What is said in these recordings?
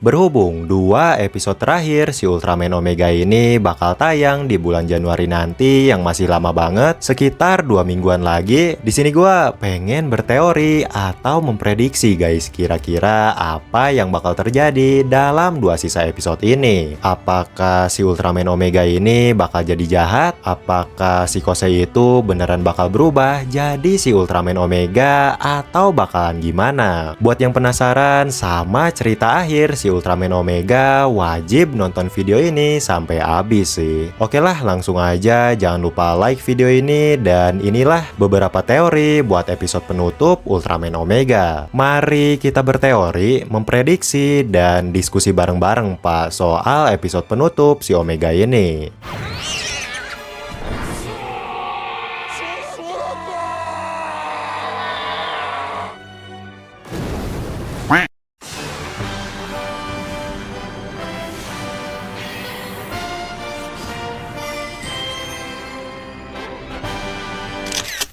Berhubung 2 episode terakhir si Ultraman Omega ini bakal tayang di bulan Januari nanti yang masih lama banget, sekitar 2 mingguan lagi. Di sini gua pengen berteori atau memprediksi guys, kira-kira apa yang bakal terjadi dalam 2 sisa episode ini. Apakah si Ultraman Omega ini bakal jadi jahat? Apakah si Kosei itu beneran bakal berubah jadi si Ultraman Omega atau bakalan gimana? Buat yang penasaran sama cerita akhir si Ultraman Omega, wajib nonton video ini sampai habis sih. Oke lah, langsung aja, jangan lupa like video ini. Dan inilah beberapa teori buat episode penutup Ultraman Omega. Mari kita berteori, memprediksi, dan diskusi bareng-bareng Pak soal episode penutup si Omega ini.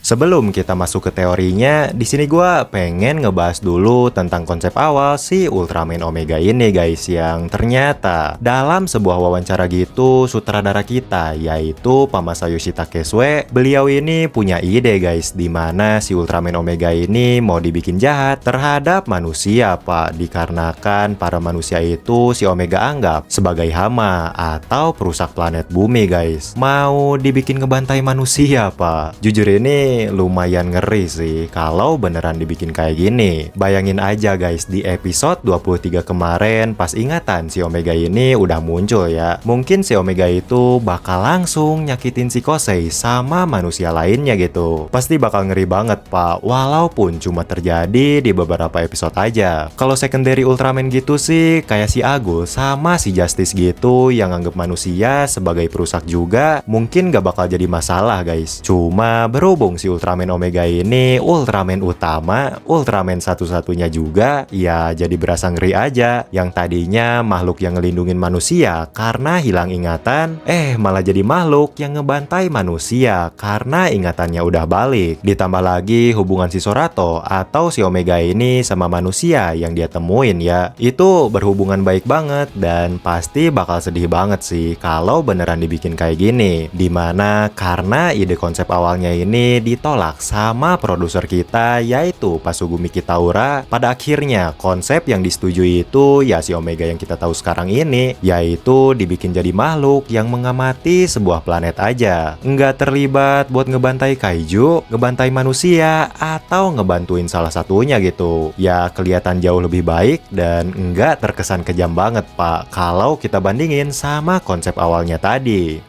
Sebelum kita masuk ke teorinya, di sini gua pengen ngebahas dulu tentang konsep awal si Ultraman Omega ini guys, yang ternyata dalam sebuah wawancara gitu sutradara kita yaitu Pak Masayoshi Takesue, beliau ini punya ide guys, dimana si Ultraman Omega ini mau dibikin jahat terhadap manusia Pak, dikarenakan para manusia itu si Omega anggap sebagai hama atau perusak planet bumi guys. Mau dibikin ngebantai manusia Pak. Jujur ini lumayan ngeri sih kalau beneran dibikin kayak gini. Bayangin aja guys, di episode 23 kemarin pas ingatan si Omega ini udah muncul ya, mungkin si Omega itu bakal langsung nyakitin si Kosei sama manusia lainnya gitu. Pasti bakal ngeri banget Pak, walaupun cuma terjadi di beberapa episode aja. Kalau secondary Ultraman gitu sih kayak si Agul sama si Justice gitu yang anggap manusia sebagai perusak juga, mungkin gak bakal jadi masalah guys. Cuma berhubung si Ultraman Omega ini Ultraman utama, Ultraman satu-satunya juga, ya jadi berasa ngeri aja. Yang tadinya makhluk yang ngelindungin manusia karena hilang ingatan, malah jadi makhluk yang ngebantai manusia karena ingatannya udah balik. Ditambah lagi hubungan si Sorato atau si Omega ini sama manusia yang dia temuin ya, itu berhubungan baik banget, dan pasti bakal sedih banget sih kalau beneran dibikin kayak gini. Dimana karena ide konsep awalnya ini ditolak sama produser kita yaitu Pasugumi Kitaura, pada akhirnya konsep yang disetujui itu ya si Omega yang kita tahu sekarang ini, yaitu dibikin jadi makhluk yang mengamati sebuah planet aja, nggak terlibat buat ngebantai kaiju, ngebantai manusia, atau ngebantuin salah satunya gitu. Ya kelihatan jauh lebih baik dan nggak terkesan kejam banget Pak kalau kita bandingin sama konsep awalnya tadi.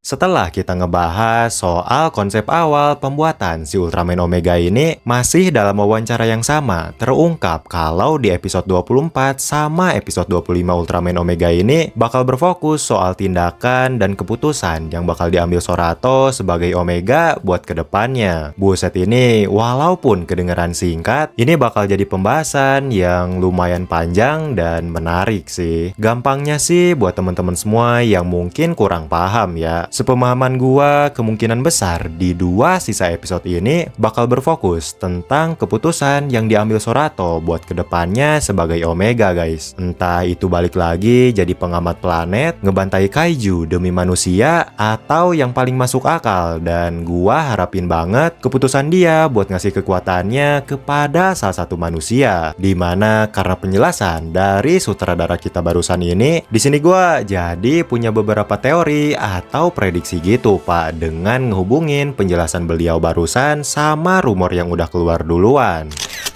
Setelah kita ngebahas soal konsep awal pembuatan si Ultraman Omega ini, masih dalam wawancara yang sama terungkap kalau di episode 24 sama episode 25 Ultraman Omega ini bakal berfokus soal tindakan dan keputusan yang bakal diambil Sorato sebagai Omega buat kedepannya. Buset, ini walaupun kedengeran singkat, ini bakal jadi pembahasan yang lumayan panjang dan menarik sih. Gampangnya sih buat teman-teman semua yang mungkin kurang paham ya, sepemahaman gua kemungkinan besar di 2 sisa episode ini bakal berfokus tentang keputusan yang diambil Sorato buat kedepannya sebagai Omega guys. Entah itu balik lagi jadi pengamat planet, ngebantai kaiju demi manusia, atau yang paling masuk akal dan gua harapin banget keputusan dia buat ngasih kekuatannya kepada salah satu manusia. Dimana karena penjelasan dari sutradara kita barusan ini, di sini gua jadi punya beberapa teori atau prediksi gitu Pak, dengan ngehubungin penjelasan beliau barusan sama rumor yang udah keluar duluan.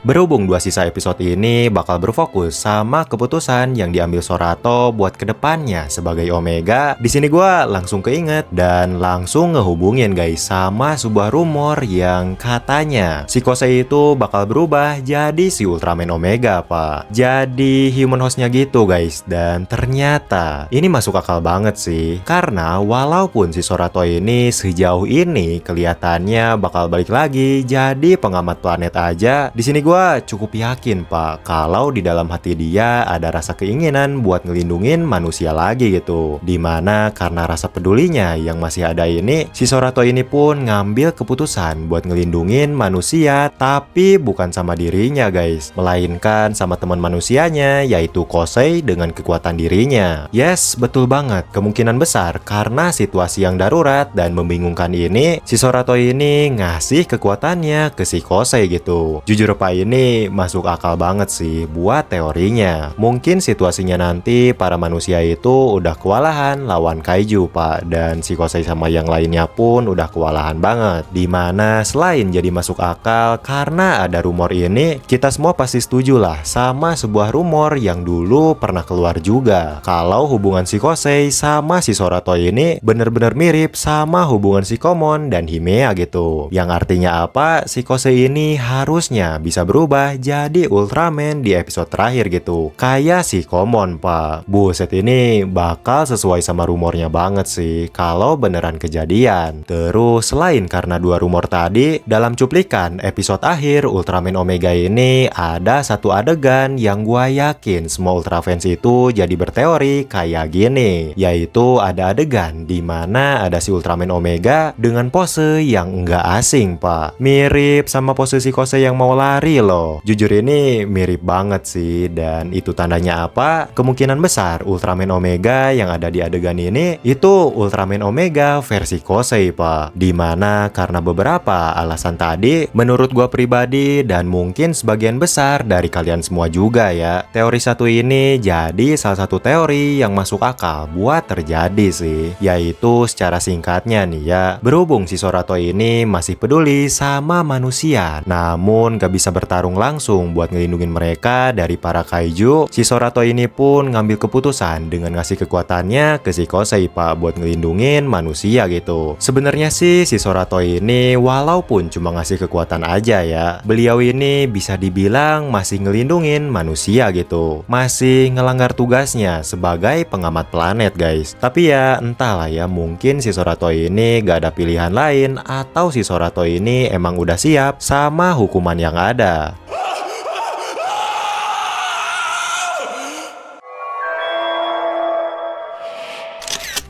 Berhubung 2 sisa episode ini bakal berfokus sama keputusan yang diambil Sorato buat kedepannya sebagai Omega, di sini gua langsung keinget dan langsung ngehubungin guys sama sebuah rumor yang katanya si Kosei itu bakal berubah jadi si Ultraman Omega Pak. Jadi human hostnya gitu guys, dan ternyata ini masuk akal banget sih, karena walaupun si Sorato ini sejauh ini kelihatannya bakal balik lagi jadi pengamat planet aja, di sini gua gue cukup yakin Pak, kalau di dalam hati dia ada rasa keinginan buat ngelindungin manusia lagi gitu. Dimana karena rasa pedulinya yang masih ada ini, si Sorato ini pun ngambil keputusan buat ngelindungin manusia, tapi bukan sama dirinya guys, melainkan sama teman manusianya, yaitu Kosei dengan kekuatan dirinya. Yes, betul banget, kemungkinan besar karena situasi yang darurat dan membingungkan ini, si Sorato ini ngasih kekuatannya ke si Kosei gitu. Jujur Pak, ini masuk akal banget sih buat teorinya. Mungkin situasinya nanti para manusia itu udah kewalahan lawan kaiju Pak, dan si Kosei sama yang lainnya pun udah kewalahan banget. Dimana selain jadi masuk akal karena ada rumor ini, kita semua pasti setuju lah sama sebuah rumor yang dulu pernah keluar juga, kalau hubungan si Kosei sama si Sorato ini bener-bener mirip sama hubungan si Komon dan Himea gitu. Yang artinya apa? Si Kosei ini harusnya bisa berubah jadi Ultraman di episode terakhir gitu, kayak si Komon Pak. Buset, ini bakal sesuai sama rumornya banget sih kalau beneran kejadian. Terus selain karena dua rumor tadi, dalam cuplikan episode akhir Ultraman Omega ini ada satu adegan yang gua yakin semua Ultra fans itu jadi berteori kayak gini, yaitu ada adegan di mana ada si Ultraman Omega dengan pose yang enggak asing Pak, mirip sama pose si Kosei yang mau lari loh. Jujur ini mirip banget sih, dan itu tandanya apa? Kemungkinan besar Ultraman Omega yang ada di adegan ini itu Ultraman Omega versi Kosei Pak. Dimana karena beberapa alasan tadi, menurut gua pribadi dan mungkin sebagian besar dari kalian semua juga ya, teori satu ini jadi salah satu teori yang masuk akal buat terjadi sih. Yaitu secara singkatnya nih ya, berhubung si Sorato ini masih peduli sama manusia, namun gak bisa bertarung langsung buat ngelindungin mereka dari para kaiju, si Sorato ini pun ngambil keputusan dengan ngasih kekuatannya ke si Kosei Pak buat ngelindungin manusia gitu. Sebenarnya sih si Sorato ini walaupun cuma ngasih kekuatan aja ya, beliau ini bisa dibilang masih ngelindungin manusia gitu, masih ngelanggar tugasnya sebagai pengamat planet guys. Tapi ya entahlah ya, mungkin si Sorato ini gak ada pilihan lain, atau si Sorato ini emang udah siap sama hukuman yang ada.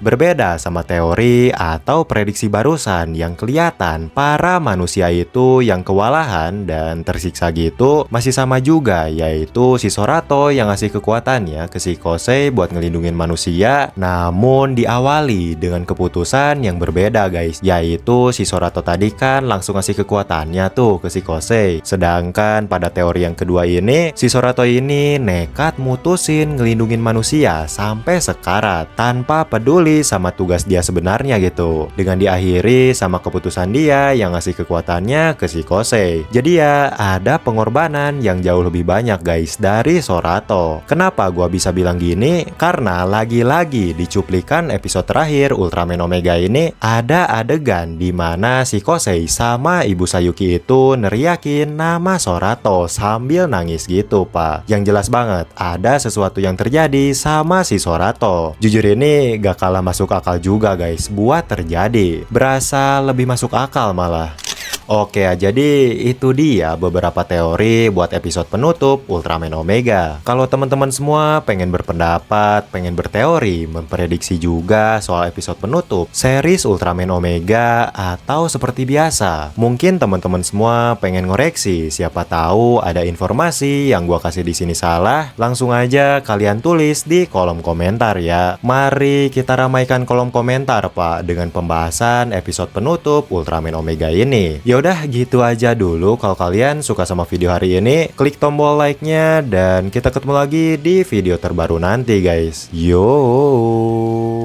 Berbeda sama teori atau prediksi barusan yang kelihatan para manusia itu yang kewalahan dan tersiksa gitu, masih sama juga, yaitu si Sorato yang ngasih kekuatannya ke si Kosei buat ngelindungin manusia, namun diawali dengan keputusan yang berbeda guys, yaitu si Sorato tadi kan langsung ngasih kekuatannya tuh ke si Kosei, sedangkan pada teori yang kedua ini, si Sorato ini nekat mutusin ngelindungin manusia sampai sekarat tanpa peduli sama tugas dia sebenarnya gitu, dengan diakhiri sama keputusan dia yang ngasih kekuatannya ke si Kosei. Jadi ya ada pengorbanan yang jauh lebih banyak guys dari Sorato. Kenapa gua bisa bilang gini? Karena lagi-lagi di cuplikan episode terakhir Ultraman Omega ini ada adegan di mana si Kosei sama Ibu Sayuki itu neriakin nama Sorato sambil nangis gitu Pak. Yang jelas banget ada sesuatu yang terjadi sama si Sorato. Jujur ini gak kalah masuk akal juga guys buat terjadi, berasa lebih masuk akal malah. Oke, jadi itu dia beberapa teori buat episode penutup Ultraman Omega. Kalau teman-teman semua pengen berpendapat, pengen berteori, memprediksi juga soal episode penutup series Ultraman Omega, atau seperti biasa, mungkin teman-teman semua pengen ngoreksi, siapa tahu ada informasi yang gua kasih di sini salah, langsung aja kalian tulis di kolom komentar ya. Mari kita ramaikan kolom komentar Pak dengan pembahasan episode penutup Ultraman Omega ini. Yaudah gitu aja dulu. Kalau kalian suka sama video hari ini, klik tombol like-nya, dan kita ketemu lagi di video terbaru nanti guys. Yo.